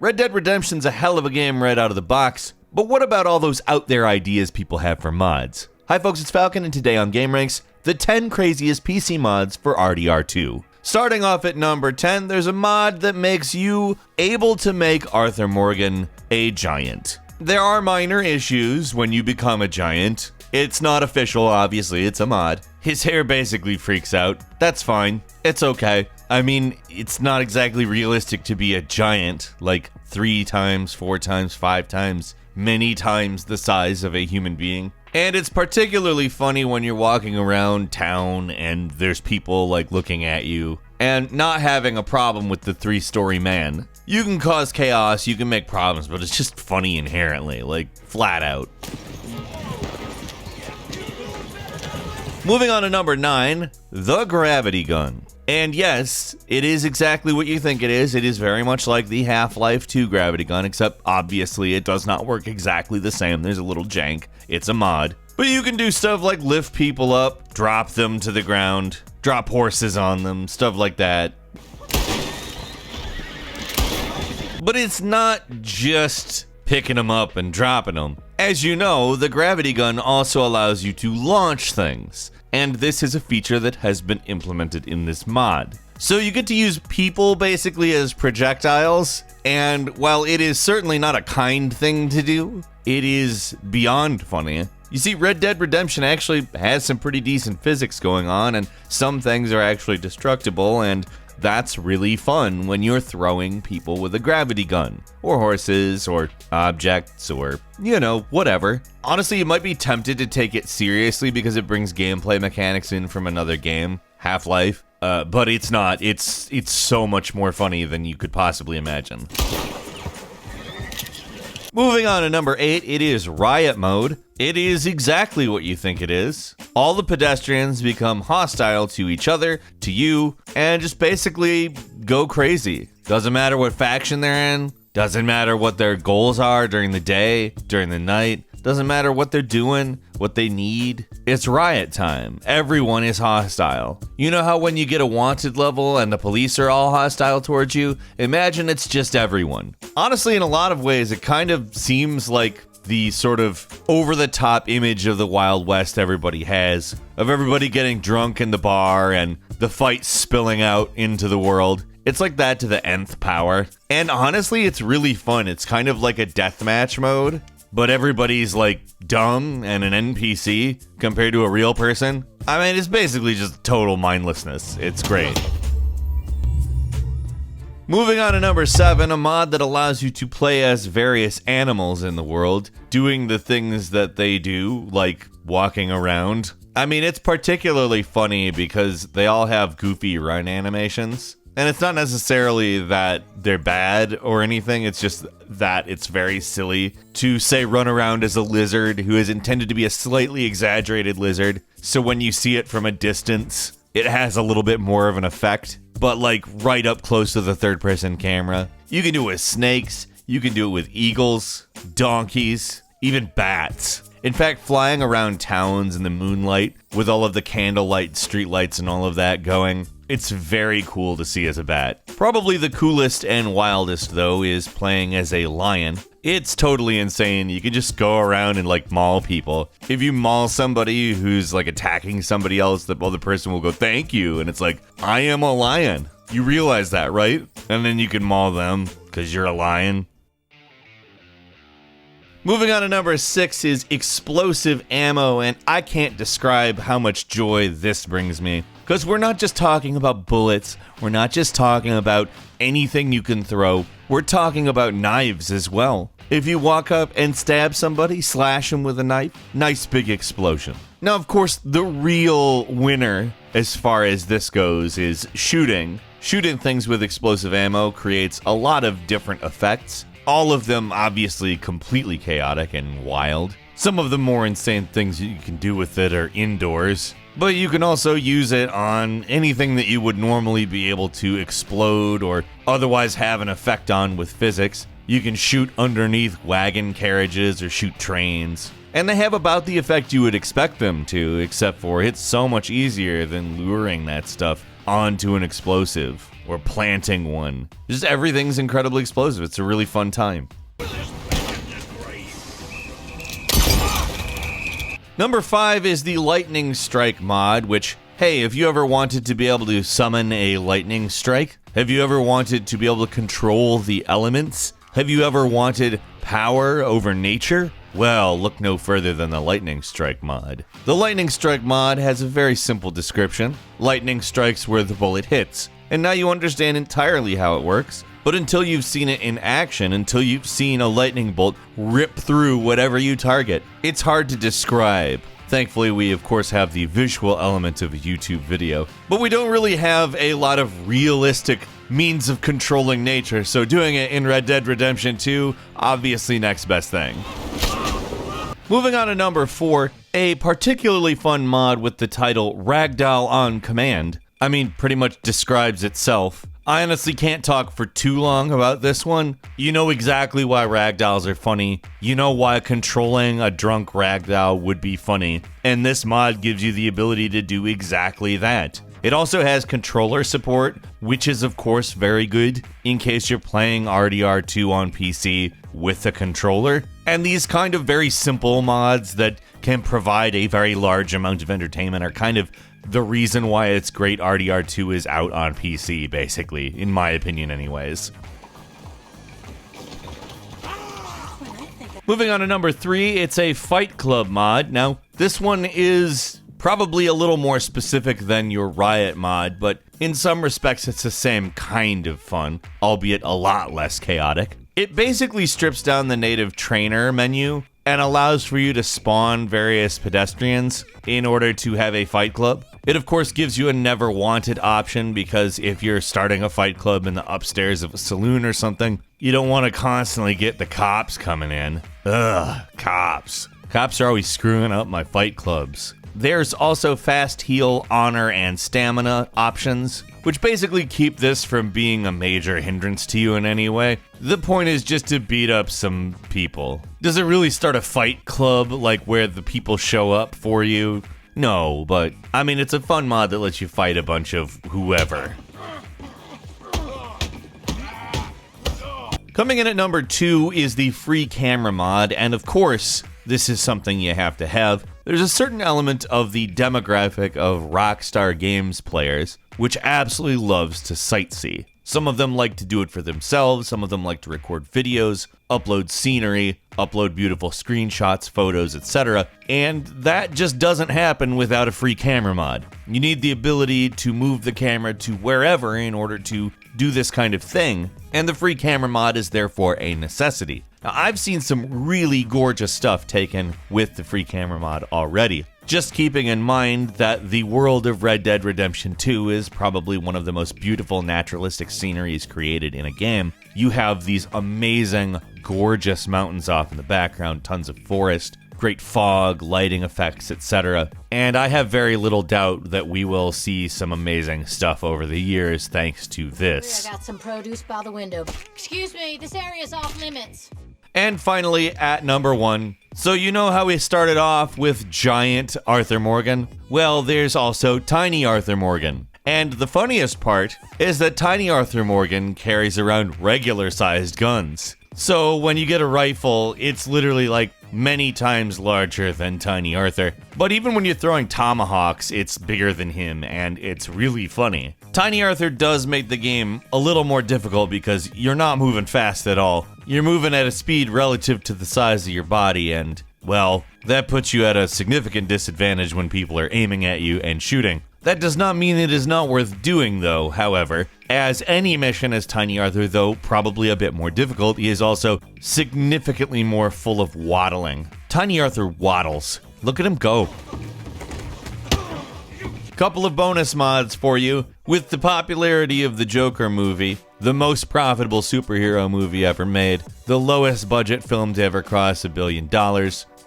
Red Dead Redemption's a hell of a game right out of the box, but what about all those out there ideas people have for mods? Hi folks, it's Falcon, and today on gameranx, the 10 craziest PC mods for RDR2. Starting off at number 10, there's a mod that makes you able to make Arthur Morgan a giant. There are minor issues when you become a giant. It's not official, obviously, it's a mod. His hair basically freaks out. That's fine. It's okay. I mean, it's not exactly realistic to be a giant, like 3 times, 4 times, 5 times, many times the size of a human being. And it's particularly funny when you're walking around town and there's people like looking at you and not having a problem with the 3-story man. You can cause chaos, you can make problems, but it's just funny inherently, like flat out. Moving on to number 9, the gravity gun. And yes, it is exactly what you think it is. It is very much like the Half-Life 2 gravity gun, except obviously it does not work exactly the same. There's a little jank. It's a mod. But you can do stuff like lift people up, drop them to the ground, drop horses on them, stuff like that. But it's not just picking them up and dropping them. As you know, the gravity gun also allows you to launch things. And this is a feature that has been implemented in this mod. So you get to use people basically as projectiles, and while it is certainly not a kind thing to do, it is beyond funny. You see, Red Dead Redemption actually has some pretty decent physics going on, and some things are actually destructible, and that's really fun when you're throwing people with a gravity gun, or horses, or objects, or, you know, whatever. Honestly, you might be tempted to take it seriously because it brings gameplay mechanics in from another game, Half-Life, but it's not. It's so much more funny than you could possibly imagine. Moving on to number 8, it is Riot Mode. It is exactly what you think it is. All the pedestrians become hostile to each other, to you, and just basically go crazy. Doesn't matter what faction they're in, doesn't matter what their goals are during the day, during the night, doesn't matter what they're doing, what they need. It's riot time. Everyone is hostile. You know how when you get a wanted level and the police are all hostile towards you? Imagine it's just everyone. Honestly, in a lot of ways, it kind of seems like the sort of over-the-top image of the Wild West everybody has, of everybody getting drunk in the bar and the fight spilling out into the world. It's like that to the nth power. And honestly, it's really fun. It's kind of like a deathmatch mode, but everybody's like dumb and an NPC compared to a real person. I mean, it's basically just total mindlessness. It's great. Moving on to number 7, a mod that allows you to play as various animals in the world, doing the things that they do, like walking around. I mean, it's particularly funny because they all have goofy run animations. And it's not necessarily that they're bad or anything, it's just that it's very silly to, say, run around as a lizard who is intended to be a slightly exaggerated lizard. So when you see it from a distance, it has a little bit more of an effect, but like right up close to the third-person camera. You can do it with snakes, you can do it with eagles, donkeys, even bats. In fact, flying around towns in the moonlight with all of the candlelight streetlights and all of that going, it's very cool to see as a bat. Probably the coolest and wildest, though, is playing as a lion. It's totally insane. You can just go around and, like, maul people. If you maul somebody who's, like, attacking somebody else, the other person will go, "Thank you." And it's like, I am a lion. You realize that, right? And then you can maul them because you're a lion. Moving on to number 6 is explosive ammo, and I can't describe how much joy this brings me. Because we're not just talking about bullets, we're not just talking about anything you can throw, we're talking about knives as well. If you walk up and stab somebody, slash them with a knife, nice big explosion. Now, of course, the real winner as far as this goes is shooting. Shooting things with explosive ammo creates a lot of different effects. All of them obviously completely chaotic and wild. Some of the more insane things you can do with it are indoors, but you can also use it on anything that you would normally be able to explode or otherwise have an effect on with physics. You can shoot underneath wagon carriages or shoot trains, and they have about the effect you would expect them to, except for it's so much easier than luring that stuff onto an explosive. or planting one. Just everything's incredibly explosive. It's a really fun time. Number 5 is the Lightning Strike mod, which, hey, have you ever wanted to be able to summon a lightning strike? Have you ever wanted to be able to control the elements? Have you ever wanted power over nature? Well, look no further than the Lightning Strike mod. The Lightning Strike mod has a very simple description. Lightning strikes where the bullet hits. And now you understand entirely how it works. But until you've seen it in action, until you've seen a lightning bolt rip through whatever you target, it's hard to describe. Thankfully, we of course have the visual element of a YouTube video, but we don't really have a lot of realistic means of controlling nature, so doing it in Red Dead Redemption 2, obviously next best thing. Moving on to number 4, a particularly fun mod with the title Ragdoll on Command. I mean, pretty much describes itself. I honestly can't talk for too long about this one. You know exactly why ragdolls are funny. You know why controlling a drunk ragdoll would be funny. And this mod gives you the ability to do exactly that. It also has controller support, which is of course very good in case you're playing RDR2 on PC with a controller. And these kind of very simple mods that can provide a very large amount of entertainment are kind of the reason why it's great RDR2 is out on PC, basically, in my opinion anyways. Moving on to number 3, it's a Fight Club mod. Now, this one is probably a little more specific than your Riot mod, but in some respects it's the same kind of fun, albeit a lot less chaotic. It basically strips down the native trainer menu and allows for you to spawn various pedestrians in order to have a fight club. It of course gives you a never wanted option because if you're starting a fight club in the upstairs of a saloon or something, you don't want to constantly get the cops coming in. Ugh, cops. Cops are always screwing up my fight clubs. There's also fast heal, honor, and stamina options, which basically keep this from being a major hindrance to you in any way. The point is just to beat up some people. Does it really start a fight club, like where the people show up for you? No, but I mean, it's a fun mod that lets you fight a bunch of whoever. Coming in at number 2 is the free camera mod, and of course, this is something you have to have. There's a certain element of the demographic of Rockstar Games players which absolutely loves to sightsee. Some of them like to do it for themselves, some of them like to record videos, upload scenery, upload beautiful screenshots, photos, etc. And that just doesn't happen without a free camera mod. You need the ability to move the camera to wherever in order to do this kind of thing, and the free camera mod is therefore a necessity. Now, I've seen some really gorgeous stuff taken with the free camera mod already. Just keeping in mind that the world of Red Dead Redemption 2 is probably one of the most beautiful naturalistic sceneries created in a game. You have these amazing, gorgeous mountains off in the background, tons of forest, great fog, lighting effects, etc. And I have very little doubt that we will see some amazing stuff over the years thanks to this. I got some produce by the window. Excuse me, this area is off limits. And finally, at number 1, so you know how we started off with giant Arthur Morgan? Well, there's also tiny Arthur Morgan. And the funniest part is that tiny Arthur Morgan carries around regular-sized guns. So when you get a rifle, it's literally like many times larger than Tiny Arthur. But even when you're throwing tomahawks, it's bigger than him, and it's really funny. Tiny Arthur does make the game a little more difficult because you're not moving fast at all. You're moving at a speed relative to the size of your body, and, well, that puts you at a significant disadvantage when people are aiming at you and shooting. That does not mean it is not worth doing, though, however. As any mission as Tiny Arthur, though probably a bit more difficult, he is also significantly more full of waddling. Tiny Arthur waddles. Look at him go. Couple of bonus mods for you. With the popularity of the Joker movie, the most profitable superhero movie ever made, the lowest budget film to ever cross $1 billion,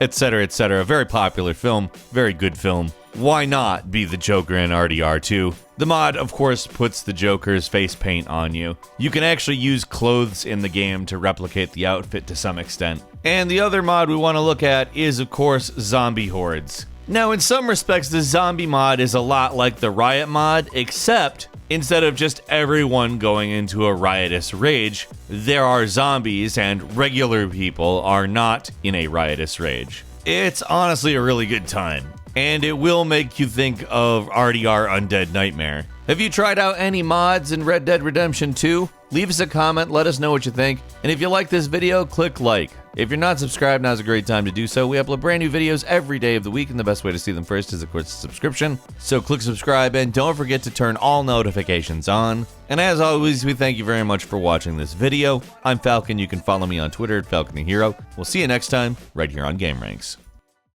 etc., etc. Very popular film, very good film. Why not be the Joker in RDR2? The mod, of course, puts the Joker's face paint on you. You can actually use clothes in the game to replicate the outfit to some extent. And the other mod we want to look at is, of course, zombie hordes. Now, in some respects, the zombie mod is a lot like the Riot mod, except Instead of just everyone going into a riotous rage, there are zombies and regular people are not in a riotous rage. It's honestly a really good time, and it will make you think of RDR Undead Nightmare. Have you tried out any mods in Red Dead Redemption 2? Leave us a comment, let us know what you think, and if you like this video, click like. If you're not subscribed, now's a great time to do so. We upload brand new videos every day of the week, and the best way to see them first is, of course, a subscription. So click subscribe, and don't forget to turn all notifications on. And as always, we thank you very much for watching this video. I'm Falcon. You can follow me on Twitter at Falcon the Hero. We'll see you next time, right here on gameranx.